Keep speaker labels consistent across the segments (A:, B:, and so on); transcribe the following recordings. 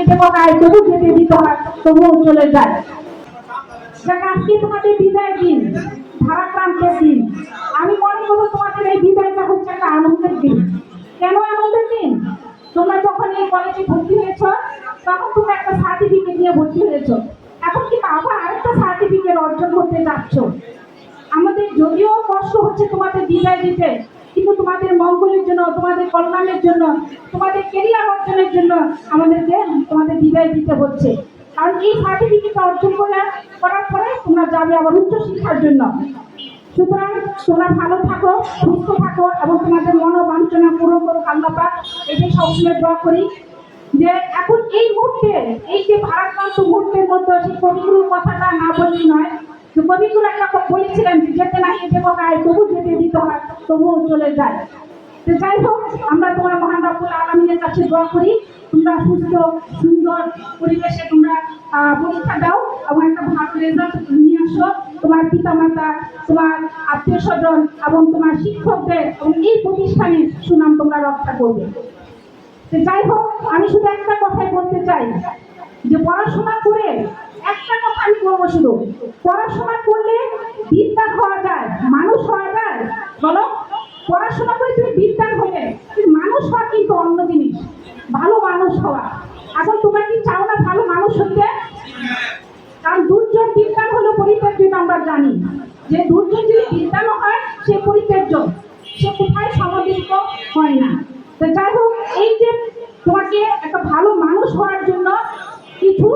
A: দেবো গায়ে, তবু যেতে দিতে হয়, তবুও চলে যায়। আজকে তোমাদের বিদায় দিন, ভারাক্রান্তের দিন। আমি মনে করবো তোমাদের এই বিদায়টা হচ্ছে একটা আনন্দের দিন। কেন আনন্দের দিন? তোমরা যখন এই কলেজে ভর্তি হয়েছ, তখন তোমরা একটা সার্টিফিকেট নিয়ে ভর্তি হয়েছ। এখন কিন্তু আবার আরেকটা সার্টিফিকেট অর্জন করতে যাচ্ছ। আমাদের যদিও কষ্ট হচ্ছে তোমাদের বিদায় দিতে, কিন্তু তোমাদের মঙ্গলের জন্য, তোমাদের কল্যাণের জন্য, তোমাদের কেরিয়ার অর্জনের জন্য আমাদেরকে তোমাদের বিদায় দিতে হচ্ছে। কারণ এই সার্টিফিকেট অর্জন করার পরে তোমরা যাবে আবার উচ্চশিক্ষার জন্য। সুতরাং তোমরা ভালো থাকো, সুস্থ থাকো এবং তোমাদের মনোবাঞ্ছনা পূরণ করো আল্লাহ পাক, এটাই সবসময় দোয়া করি। যে এখন এই মুহূর্তে, এই যে ভারাক্রান্ত মুহূর্তের মধ্যে সেই কবিগুরুর কথাটা না বললেই নয়। যে কবিগুরু একটা বলেছিলেন, যেতে না যেতে বকায়, তবু যেতে দিতে হয়, তবুও চলে যায়। তো যাই হোক, আমরা তোমার মহান রব্বুল আলামিনের কাছে দোয়া করি তোমরা সুস্থ সুন্দর পরিবেশে তোমরা পরীক্ষা দাও এবং একটা ভালো রেজাল্ট নিয়ে আসো। তোমার পিতামাতা, তোমার আত্মীয় স্বজন এবং তোমার শিক্ষকদের এবং এই প্রতিষ্ঠানের সুনাম তোমরা রক্ষা করবে। তো যাই হোক, আমি শুধু একটা কথাই বলতে চাই যে পড়াশোনা করে একটা কথা আমি বলবো, শুধু পড়াশোনা করলে বিদ্যান হওয়া যায়, মানুষ হওয়া যায়। বলো, পড়াশোনা করে তুমি বিদ্যান হলে মানুষ হওয়া কিন্তু অন্য জিনিস, ভালো মানুষ হওয়া। এখন তোমরা কি চাও না ভালো মানুষ হতে? কারণ দুর্জন বিদ্যান হলো পরিত্যাজ্য, আমরা জানি যে দুর্জন যদি বিদ্যান হয় সে পরিত্যাজ্য, সে কোথায় সমাদিত হয় না। তো যাই হোক, এই যে তোমাকে একটা ভালো মানুষ হওয়ার জন্য কিছু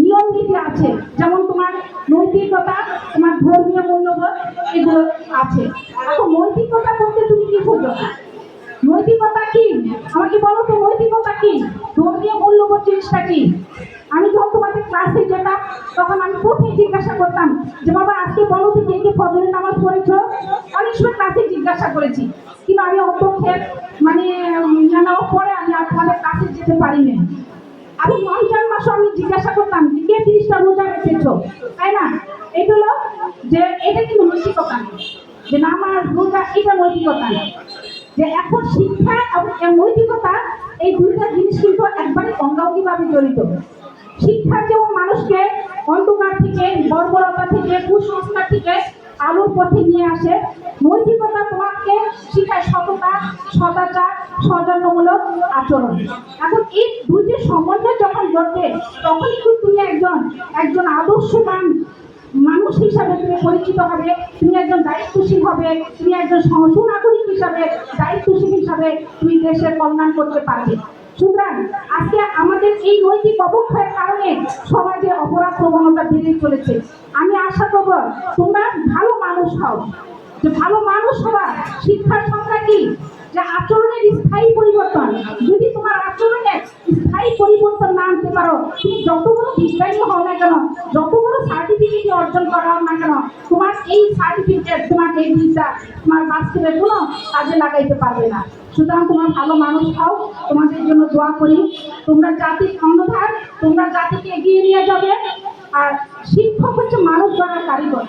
A: নিয়ম নীতি আছে, যেমন তোমার নৈতিকতা, তোমার ধর্মীয় মূল্যবোধ, এগুলো আছে। এখন নৈতিকতা বলতে তুমি কি বোঝো? নৈতিকতা কি আমাকে বলো তো, নৈতিকতা কি? ধর্মীয় মূল্যবোধ জিনিসটা কি? আমি যখন তোমাদের ক্লাসে যেতাম তখন আমি প্রথমে জিজ্ঞাসা করতাম যে বাবা আজকে বলো তো কে কে ফজরের নামাজ পড়েছো? অনেক সময় ক্লাসে জিজ্ঞাসা করেছি, কিন্তু আমি অধ্যক্ষের মানে জানাও পরে আমি আপনাদের ক্লাসে যেতে পারি না। আমি রমজান মাসে আমি জিজ্ঞাসা করতাম যে কে 30টা রোজা রেখেছো, তাই না? এগুলো যে এটা কিন্তু নৈতিকতা না, যে নামাজ রোজা এটা নৈতিকতা না। যে এখন শিক্ষা এবং নৈতিকতা এই দুইটা জিনিস কিন্তু একবারে অঙ্গাঙ্গিভাবে জড়িত। শিক্ষা যেমন মানুষকে অন্ধকার থেকে, বর্বরতা থেকে, কুসংস্কার থেকে আলোর পথে নিয়ে আসে, নৈতিকতা তোমাকে শিখায় সততা, সদাচার, সৌজন্যমূলক আচরণ। এখন এই দুইটির সমন্বয় যখন ঘটবে, তখন কিন্তু তুমি একজন আদর্শবান মানুষ হিসাবে তুমি পরিচিত হবে, তুমি একজন দায়িত্বশীল হবে, তুমি একজন সুনাগরিক হিসাবে, দায়িত্বশীল হিসাবে তুমি দেশের কল্যাণ করতে পারবে। সুতরাং আজকে আমাদের এই নৈতিক অবক্ষয়ের কারণে সমাজে অপরাধ প্রবণতা বেড়ে চলেছে। আমি আশা করব তোমরা ভালো মানুষ হও। যে ভালো মানুষ হওয়া শিক্ষার সংজ্ঞা কি? যে আচরণের স্থায়ী পরিবর্তন। যদি তোমার আচরণের স্থায়ী পরিবর্তন না আনতে পারো, তুমি যত বড় বিজ্ঞানী হও না কেন, যত বড় সার্টিফিকেট অর্জন করা হোক না কেন, তোমার এই সার্টিফিকেট, তোমার এই বিদ্যা তোমার বাস্তবে কোনো কাজে লাগাইতে পারবে না। সুতরাং তোমার ভালো মানুষ হও, তোমাদের জন্য দোয়া করি। তোমরা জাতির কর্ণধার, তোমরা জাতিকে এগিয়ে নিয়ে যাবে। আর শিক্ষক হচ্ছে মানুষ গড়ার কারিগর।